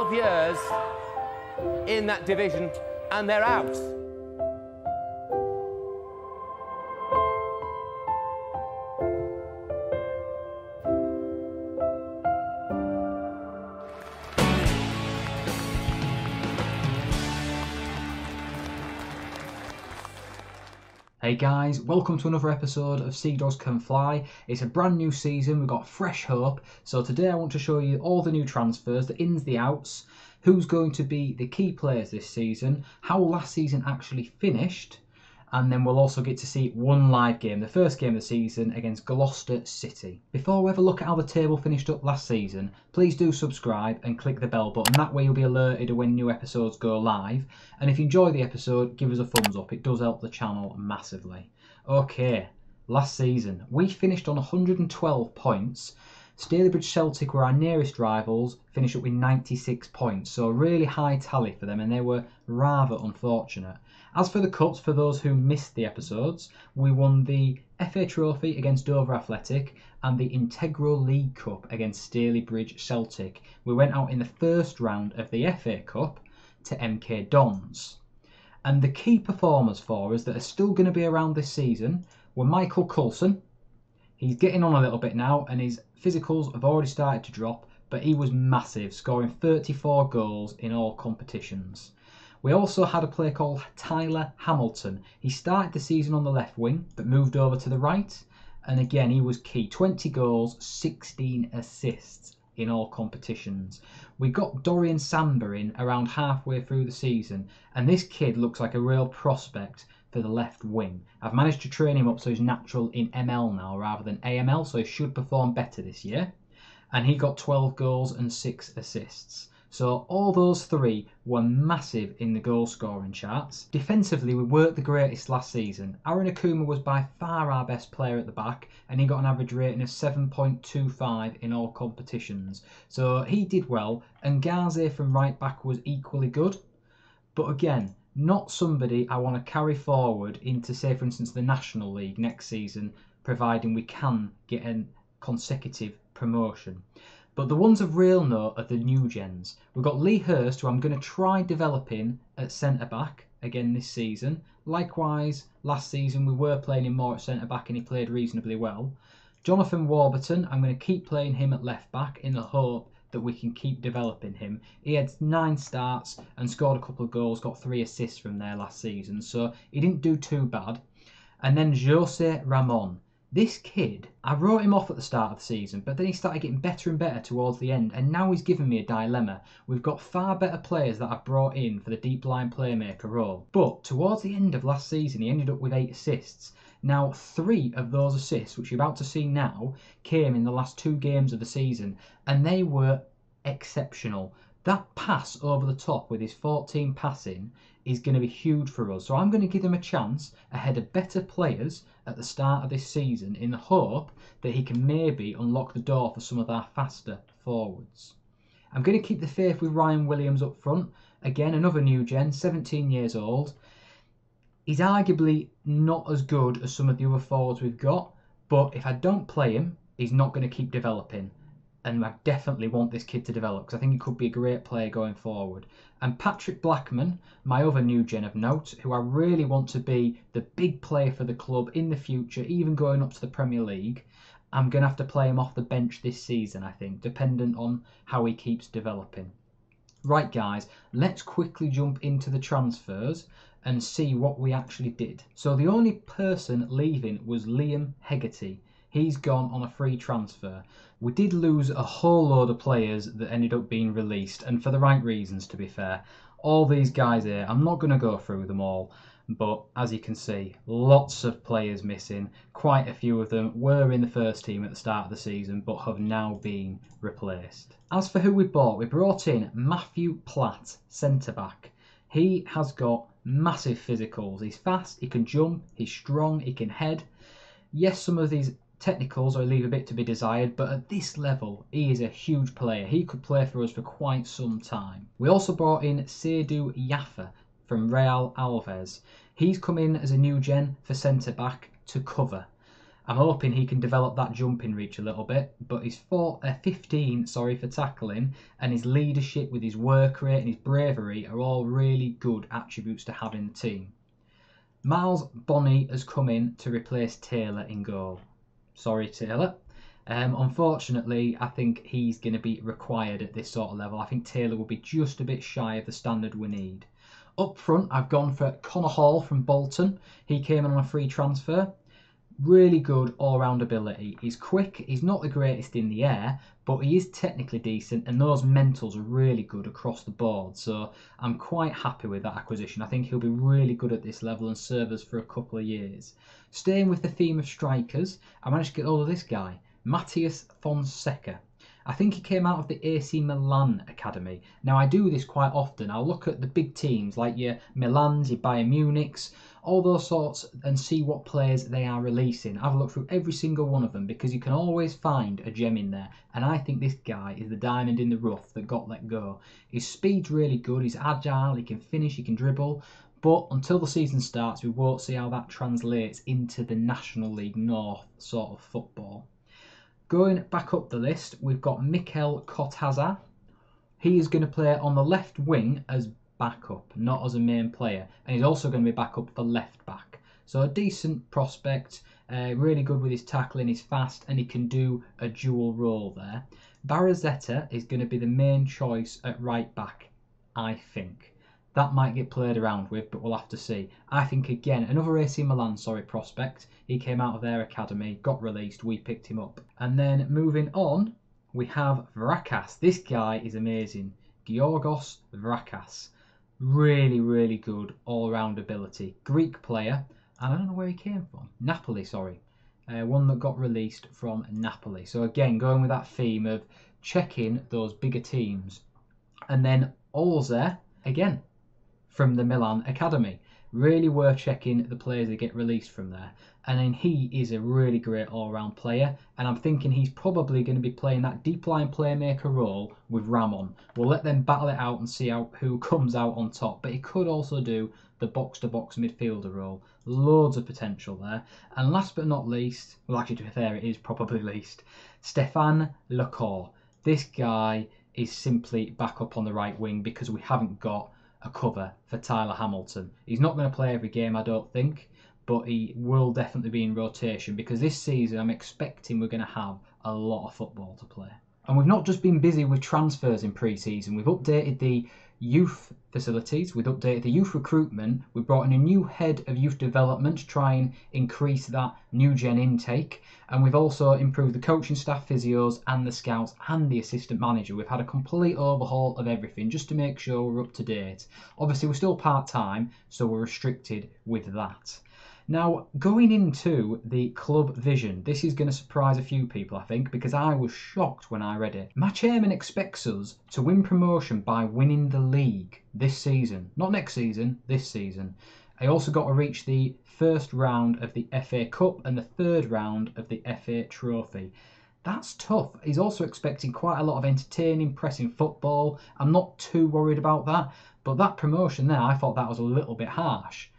12 years in that division and they're out. Hey guys, welcome to another episode of SEADOGS Can Fly. It's a brand new season, we've got fresh hope. So today I want to show you all the new transfers, the ins, the outs, who's going to be the key players this season, how last season actually finished, and then we'll also get to see one live game, the first game of the season against Gloucester City. Before we have a look at how the table finished up last season, please do subscribe and click the bell button. That way you'll be alerted when new episodes go live. And if you enjoy the episode, give us a thumbs up. It does help the channel massively. Okay, last season we finished on 112 points. Stalybridge Celtic were our nearest rivals, finished up with 96 points, so a really high tally for them, and they were rather unfortunate. As for the cups, for those who missed the episodes, we won the FA Trophy against Dover Athletic and the Integral League Cup against Stalybridge Celtic. We went out in the first round of the FA Cup to MK Dons. And the key performers for us that are still going to be around this season were Michael Coulson. He's getting on a little bit now and his physicals have already started to drop, but he was massive, scoring 34 goals in all competitions. We also had a player called Tyler Hamilton. He started the season on the left wing, but moved over to the right. And again, he was key. 20 goals, 16 assists in all competitions. We got Dorian Sam Baron around halfway through the season. And this kid looks like a real prospect for the left wing. I've managed to train him up so he's natural in ML now rather than AML. So he should perform better this year. And he got 12 goals and 6 assists. So all those three were massive in the goal scoring charts. Defensively, we weren't the greatest last season. Aaron Akuma was by far our best player at the back, and he got an average rating of 7.25 in all competitions. So he did well, and Gaze from right back was equally good. But again, not somebody I want to carry forward into, say for instance, the National League next season, providing we can get a consecutive promotion. But the ones of real note are the new gens. We've got Lee Hurst, who I'm going to try developing at centre-back again this season. Likewise, last season we were playing him more at centre-back and he played reasonably well. Jonathan Warburton, I'm going to keep playing him at left-back in the hope that we can keep developing him. He had 9 starts and scored a couple of goals, got 3 assists from there last season, so he didn't do too bad. And then Jose Ramon. This kid, I wrote him off at the start of the season, but then he started getting better and better towards the end, and now he's given me a dilemma. We've got far better players that I've brought in for the deep line playmaker role. But towards the end of last season, he ended up with 8 assists. Now, 3 of those assists, which you're about to see now, came in the last 2 games of the season, and they were exceptional. That pass over the top with his 14 passing is going to be huge for us. So I'm going to give him a chance ahead of better players at the start of this season in the hope that he can maybe unlock the door for some of our faster forwards. I'm going to keep the faith with Ryan Williams up front. Again, another new gen, 17 years old. He's arguably not as good as some of the other forwards we've got, but if I don't play him, he's not going to keep developing. And I definitely want this kid to develop because I think he could be a great player going forward. And Patrick Blackman, my other new gen of note, who I really want to be the big player for the club in the future, even going up to the Premier League. I'm going to have to play him off the bench this season, I think, dependent on how he keeps developing. Right guys, let's quickly jump into the transfers and see what we actually did. So the only person leaving was Liam Hegarty. He's gone on a free transfer. We did lose a whole load of players that ended up being released, and for the right reasons, to be fair. All these guys here, I'm not going to go through them all, but as you can see, lots of players missing. Quite a few of them were in the first team at the start of the season, but have now been replaced. As for who we brought in Matthew Platt, centre-back. He has got massive physicals. He's fast, he can jump, he's strong, he can head. Yes, some of these technicals will leave a bit to be desired, but at this level he is a huge player. He could play for us for quite some time. We also brought in Seydou Yaffa from Real Alves. He's come in as a new gen for centre back to cover. I'm hoping he can develop that jumping reach a little bit, but he's 15 for tackling, and his leadership with his work rate and his bravery are all really good attributes to have in the team. Miles Bonney has come in to replace Taylor in goal. Sorry, Taylor. Unfortunately, I think he's going to be required at this sort of level. I think Taylor will be just a bit shy of the standard we need. Up front, I've gone for Connor Hall from Bolton. He came in on a free transfer. Really good all-round ability. He's quick, he's not the greatest in the air, but he is technically decent, and those mentals are really good across the board. So I'm quite happy with that acquisition. I think he'll be really good at this level and serve us for a couple of years. Staying with the theme of strikers, I managed to get hold of this guy, Mattias Fonseca. I think he came out of the AC Milan academy. Now, I do this quite often. I'll look at the big teams like your Milans, your Bayern Munichs, all those sorts, and see what players they are releasing. Have a look through every single one of them, because you can always find a gem in there. And I think this guy is the diamond in the rough that got let go. His speed's really good, he's agile, he can finish, he can dribble. But until the season starts, we won't see how that translates into the National League North sort of football. Going back up the list, we've got Mikel Cortázar. He is going to play on the left wing as backup, not as a main player. And he's also going to be backup for left back. So a decent prospect, really good with his tackling, he's fast, and he can do a dual role there. Barazetta is going to be the main choice at right back, I think. That might get played around with, but we'll have to see. I think, again, another AC Milan prospect. He came out of their academy, got released, we picked him up. And then moving on, we have Vrakas. This guy is amazing. Georgos Vrakas. Really, really good all-round ability. Greek player, and I don't know where he came from. Napoli, sorry. One that got released from Napoli. So again, going with that theme of checking those bigger teams. And then Olze, again, from the Milan academy. Really worth checking the players that get released from there. And then he is a really great all-round player, and I'm thinking he's probably going to be playing that deep line playmaker role with Ramon. We'll let them battle it out and see who comes out on top, but he could also do the box-to-box midfielder role. Loads of potential there. And last but not least, well, actually to be fair, it is probably least, Stéphane Lecour. This guy is simply back up on the right wing because we haven't got a cover for Tyler Hamilton. He's not going to play every game, I don't think, but he will definitely be in rotation because this season I'm expecting we're going to have a lot of football to play. And we've not just been busy with transfers in pre-season, we've updated the youth facilities, we've updated the youth recruitment, we've brought in a new head of youth development to try and increase that new gen intake, and we've also improved the coaching staff, physios and the scouts and the assistant manager. We've had a complete overhaul of everything just to make sure we're up to date. Obviously we're still part-time, so we're restricted with that. Now, going into the club vision, this is going to surprise a few people, I think, because I was shocked when I read it. My chairman expects us to win promotion by winning the league this season. Not next season, this season. I also got to reach the first round of the FA Cup and the third round of the FA Trophy. That's tough. He's also expecting quite a lot of entertaining, pressing football. I'm not too worried about that, but that promotion there, I thought that was a little bit harsh.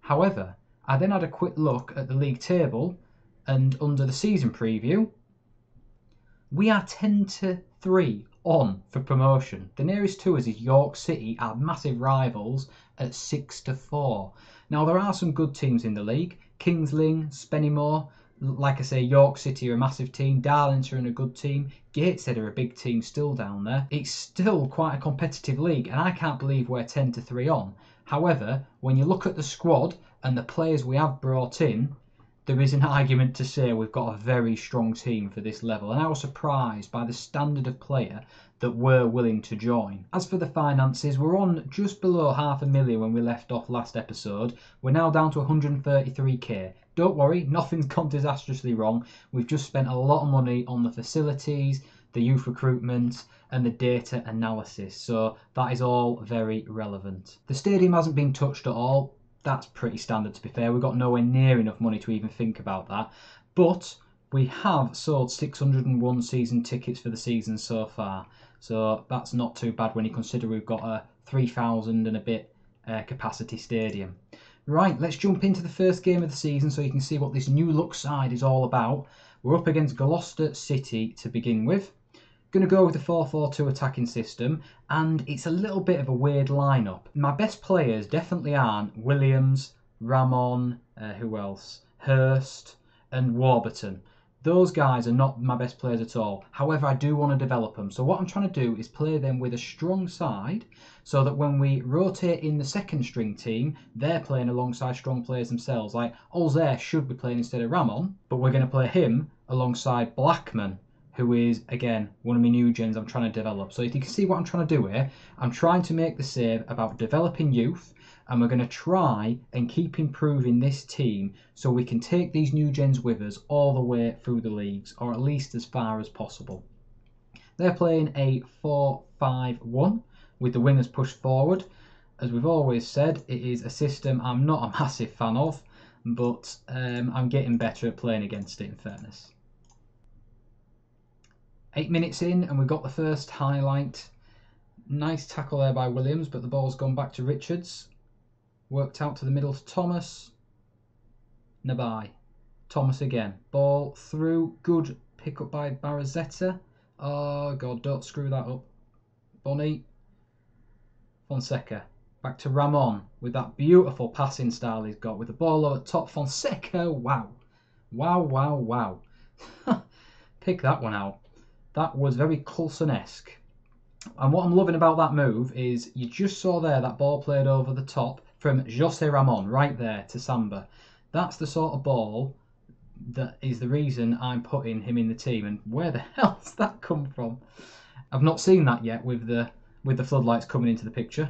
However, I then had a quick look at the league table, and under the season preview, we are 10-3 on for promotion. The nearest to us is York City, our massive rivals, at 6-4. Now, there are some good teams in the league. Kings Lynn, Spennymoor, like I say, York City are a massive team. Darlington are a good team. Gateshead are a big team still down there. It's still quite a competitive league, and I can't believe we're 10-3 on. However, when you look at the squad and the players we have brought in, there is an argument to say we've got a very strong team for this level, and I was surprised by the standard of player that we're willing to join. As for the finances, we're on just below $500,000 when we left off last episode. We're now down to 133k. Don't worry, nothing's gone disastrously wrong. We've just spent a lot of money on the facilities, the youth recruitment and the data analysis, so that is all very relevant. The stadium hasn't been touched at all. That's pretty standard, to be fair. We've got nowhere near enough money to even think about that. But we have sold 601 season tickets for the season so far. So that's not too bad when you consider we've got a 3,000 and a bit capacity stadium. Right, let's jump into the first game of the season so you can see what this new look side is all about. We're up against Gloucester City to begin with. Going to go with the 4-4-2 attacking system, and it's a little bit of a weird lineup. My best players definitely aren't Williams, Ramon, who else? Hurst and Warburton. Those guys are not my best players at all. However, I do want to develop them. So what I'm trying to do is play them with a strong side so that when we rotate in the second string team, they're playing alongside strong players themselves. Like Olzer should be playing instead of Ramon, but we're going to play him alongside Blackman, who is, again, one of my new gens I'm trying to develop. So if you can see what I'm trying to do here, I'm trying to make the save about developing youth, and we're going to try and keep improving this team so we can take these new gens with us all the way through the leagues, or at least as far as possible. They're playing a 4-5-1 with the wingers pushed forward. As we've always said, it is a system I'm not a massive fan of, but I'm getting better at playing against it, in fairness. 8 minutes in and we've got the first highlight. Nice tackle there by Williams, but the ball's gone back to Richards. Worked out to the middle to Thomas. Nabai. Thomas again. Ball through. Good pick up by Barazetta. Oh God, don't screw that up. Bonnie. Fonseca. Back to Ramon with that beautiful passing style he's got with the ball over top. Fonseca. Wow. Wow, wow, wow. Pick that one out. That was very Coulson-esque. And what I'm loving about that move is you just saw there that ball played over the top from Jose Ramon right there to Samba. That's the sort of ball that is the reason I'm putting him in the team. And where the hell's that come from? I've not seen that yet with the floodlights coming into the picture.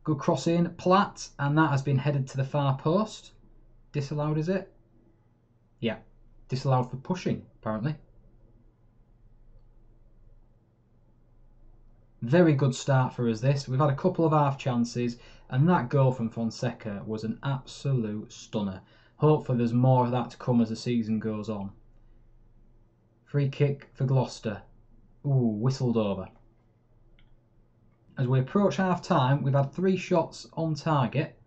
Good cross in, Platt, and that has been headed to the far post. Disallowed, is it? Yeah, disallowed for pushing, apparently. Very good start for us this. We've had a couple of half chances, and that goal from Fonseca was an absolute stunner. Hopefully there's more of that to come as the season goes on. Free kick for Gloucester. Ooh, whistled over. As we approach half time, we've had 3 shots on target.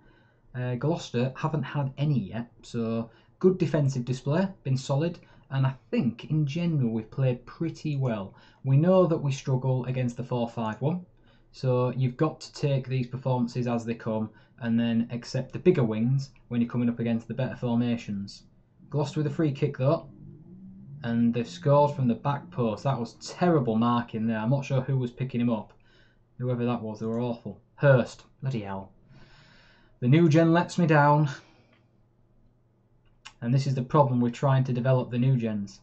Gloucester haven't had any yet, so good defensive display, been solid. And I think, in general, we've played pretty well. We know that we struggle against the 4-5-1. So you've got to take these performances as they come and then accept the bigger wins when you're coming up against the better formations. Gloucester with a free kick, though. And they've scored from the back post. That was terrible marking there. I'm not sure who was picking him up. Whoever that was, they were awful. Hurst. Bloody hell. The new gen lets me down. And this is the problem with trying to develop the new gens.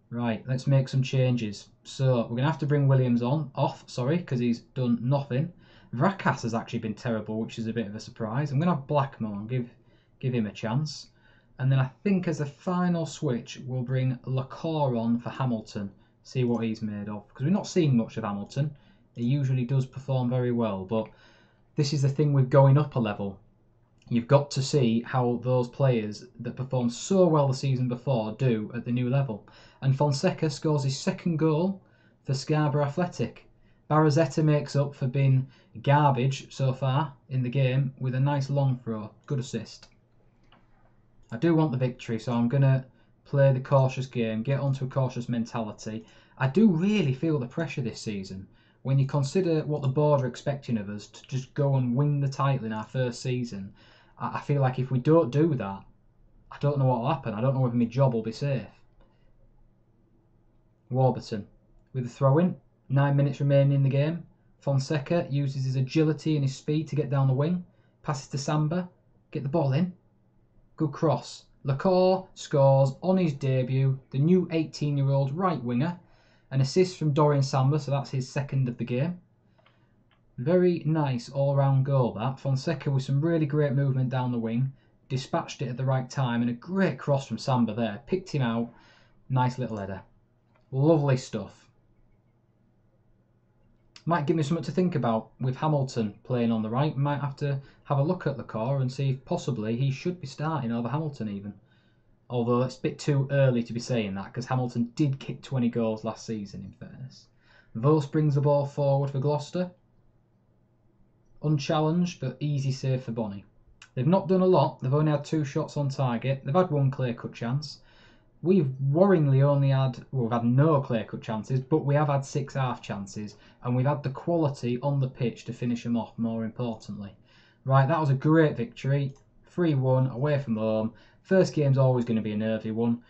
Right, let's make some changes. So we're going to have to bring Williams off, because he's done nothing. Vrakas has actually been terrible, which is a bit of a surprise. I'm going to have Blackman on, give him a chance. And then I think as a final switch, we'll bring Lacour on for Hamilton. See what he's made of. Because we're not seeing much of Hamilton. He usually does perform very well, but this is the thing with going up a level. You've got to see how those players that performed so well the season before do at the new level. And Fonseca scores his 2nd goal for Scarborough Athletic. Barazetta makes up for being garbage so far in the game with a nice long throw. Good assist. I do want the victory, so I'm going to play the cautious game, get onto a cautious mentality. I do really feel the pressure this season. When you consider what the board are expecting of us to just go and win the title in our first season, I feel like if we don't do that, I don't know what will happen. I don't know whether my job will be safe. Warburton with a throw-in. 9 minutes remaining in the game. Fonseca uses his agility and his speed to get down the wing. Passes to Samba. Get the ball in. Good cross. Lacour scores on his debut. The new 18-year-old right winger. An assist from Dorian Sam, so that's his 2nd of the game. Very nice all-round goal that. Fonseca with some really great movement down the wing. Dispatched it at the right time and a great cross from Samba there. Picked him out. Nice little header. Lovely stuff. Might give me something to think about with Hamilton playing on the right. Might have to have a look at Lacour and see if possibly he should be starting over Hamilton even. Although it's a bit too early to be saying that because Hamilton did kick 20 goals last season in fairness. Vos brings the ball forward for Gloucester. Unchallenged but easy save for Bonnie. They've not done a lot. They've only had 2 shots on target. They've had 1 clear-cut chance. We've worryingly only had, well, we've had no clear-cut chances, but we have had 6 half chances, and we've had the quality on the pitch to finish them off, more importantly. Right, that was a great victory. 3-1 away from home. First game's always going to be a nervy one.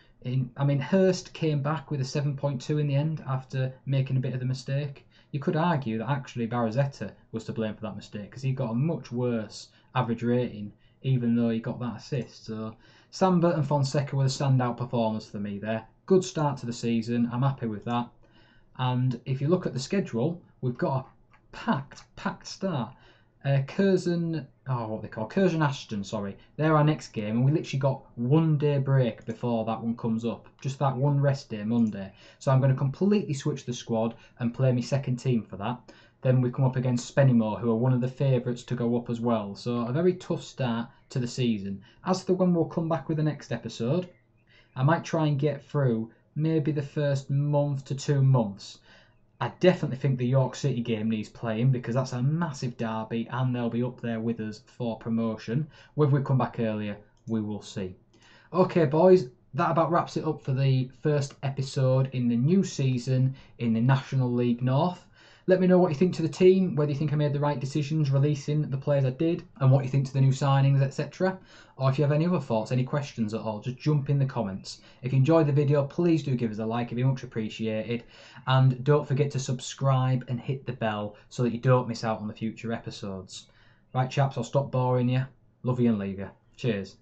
I mean, Hurst came back with a 7.2 in the end after making a bit of the mistake. You could argue that actually Barazetta was to blame for that mistake because he got a much worse average rating even though he got that assist. So Samba and Fonseca were the standout performers for me there. Good start to the season. I'm happy with that. And if you look at the schedule, we've got a packed start. Curzon Ashton, sorry. They're our next game, and we literally got 1 day break before that one comes up. Just that one rest day, Monday. So I'm going to completely switch the squad and play my second team for that. Then we come up against Spennymoor, who are one of the favourites to go up as well. So a very tough start to the season. As for when we'll come back with the next episode, I might try and get through maybe the first month to 2 months. I definitely think the York City game needs playing because that's a massive derby and they'll be up there with us for promotion. Whether we come back earlier, we will see. Okay, boys, that about wraps it up for the first episode in the new season in the National League North. Let me know what you think to the team, whether you think I made the right decisions releasing the players I did, and what you think to the new signings, etc. Or if you have any other thoughts, any questions at all, just jump in the comments. If you enjoyed the video, please do give us a like, it'd be much appreciated. And don't forget to subscribe and hit the bell so that you don't miss out on the future episodes. Right chaps, I'll stop boring you. Love you and leave you. Cheers.